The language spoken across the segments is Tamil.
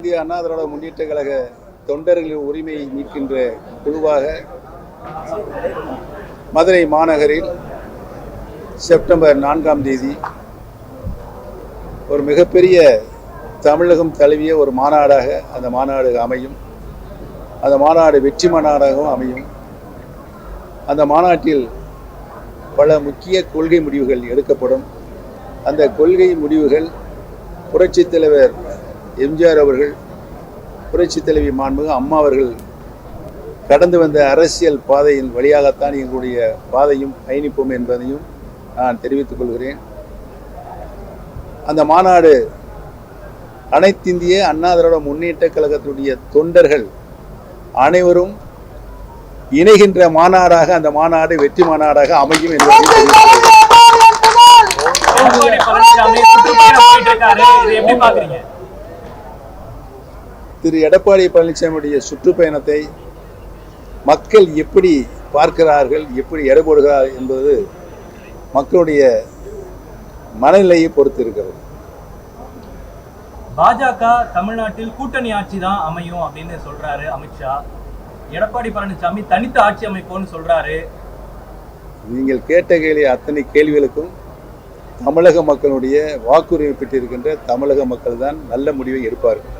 இந்திய அண்ணா திராவிட முன்னேற்ற கழக தொண்டர்களின் உரிமையை மீட்கின்ற குழுவாக மதுரை மாநகரில் செப்டம்பர் 4ஆம் தேதி ஒரு மிகப்பெரிய தமிழகம் தழுவிய ஒரு மாநாடாக அந்த மாநாடு அமையும். அந்த மாநாடு வெற்றி மாநாடாகவும் அமையும். அந்த மாநாட்டில் பல முக்கிய கொள்கை முடிவுகள் எடுக்கப்படும். அந்த கொள்கை முடிவுகள் புரட்சித் தலைவர் எம்ஜிஆர் அவர்கள், புரட்சித் தலைவி மாண்புமிகு அம்மா அவர்கள் கடந்து வந்த அரசியல் பாதையின் வழியாகத்தான் எங்களுடைய பாதையும் பயணிப்போம் என்பதையும் நான் தெரிவித்துக் கொள்கிறேன். அந்த மாநாடு அனைத்திந்திய அண்ணா திராவிட முன்னேற்ற கழகத்துடைய தொண்டர்கள் அனைவரும் இணைகின்ற மாநாடாக அந்த மாநாடு வெற்றி மாநாடாக அமையும் என்பதையும் திரு எடப்பாடி பழனிசாமியுடைய சுற்றுப்பயணத்தை மக்கள் எப்படி பார்க்கிறார்கள், எப்படி எடை போடுகிறார்கள் என்பது மக்களுடைய மனநிலையை பொறுத்து இருக்கிறது. பாஜக தமிழ்நாட்டில் கூட்டணி ஆட்சி தான் அமையும் அப்படின்னு சொல்றாரு அமித்ஷா. எடப்பாடி பழனிசாமி தனித்த ஆட்சி அமைப்போம்னு சொல்றாரு. நீங்கள் கேட்ட அத்தனை கேள்விகளுக்கும் தமிழக மக்களுடைய வாக்குரிமை பெற்றிருக்கின்ற தமிழக மக்கள் தான் நல்ல முடிவை எடுப்பார்கள்.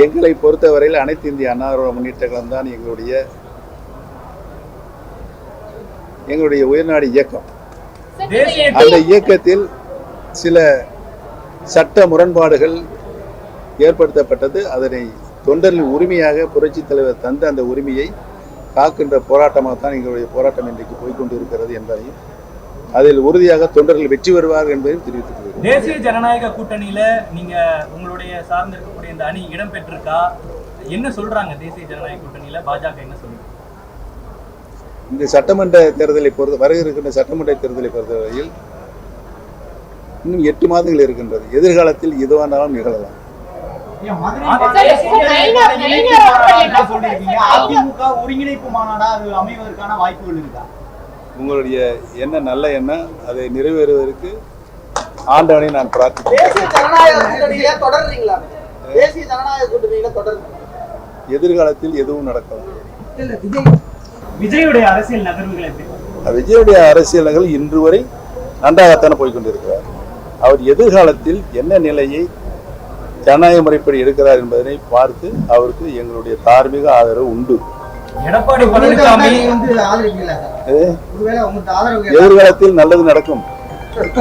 எங்களை பொறுத்தவரையில் அனைத்து இந்திய அண்ணா திராவிட முன்னேற்ற கழகம் தான் எங்களுடைய உயர்நாடு இயக்கம். அந்த இயக்கத்தில் சில சட்ட முரண்பாடுகள் ஏற்படுத்தப்பட்டது. அதனை தொண்டர்களின் உரிமையாக புரட்சித் தலைவர் தந்த அந்த உரிமையை காக்கின்ற போராட்டமாக தான் எங்களுடைய போராட்டம் இன்றைக்கு போய்கொண்டு இருக்கிறது என்பதையும், அதில் உறுதியாக தொண்டர்கள் வெற்றி பெறுவார்கள் என்பதையும் தெரிவித்துக் கொள்கிறேன். தேசிய ஜனநாயக கூட்டணியில நீங்க உங்களுடைய சார்ந்து இருக்கக்கூடிய இந்த அணி இடம் பெற்றிருக்கா? என்ன சொல்றாங்க தேசிய ஜனநாயக கூட்டணியில பாஜக என்ன சொல்லுங்க? இந்த சட்டமன்ற தேர்தலை வருகின்ற சட்டமன்ற தேர்தலை பொறுத்தவரையில் இன்னும் 8 மாதங்கள் இருக்கின்றது. எதிர்காலத்தில் எதுவானாலும் நிகழலாம். ஒருங்கிணைப்பு மாநாடா அது அமைவதற்கான வாய்ப்புகள் இருக்கா? உங்களுடைய என்ன நல்ல எண்ணம் அதை நிறைவேறுவதற்கு ஆண்டவனை நான் பிரார்த்திக்கிறேன். எதிர்காலத்தில் எதுவும் நடக்கலாம். விஜயுடைய அரசியல் நகர்வுகள் எப்படி? விஜயுடைய அரசியல் நகர் இன்று வரை நன்றாகத்தானே போய்கொண்டிருக்கிறார். அவர் எதிர்காலத்தில் என்ன நிலையை ஜனநாயக முறைப்படி எடுக்கிறார் என்பதனை பார்த்து அவருக்கு எங்களுடைய தார்மீக ஆதரவு உண்டு. எடப்பாடி பழனிசாமி எதிர்காலத்தில் நல்லது நடக்கும்.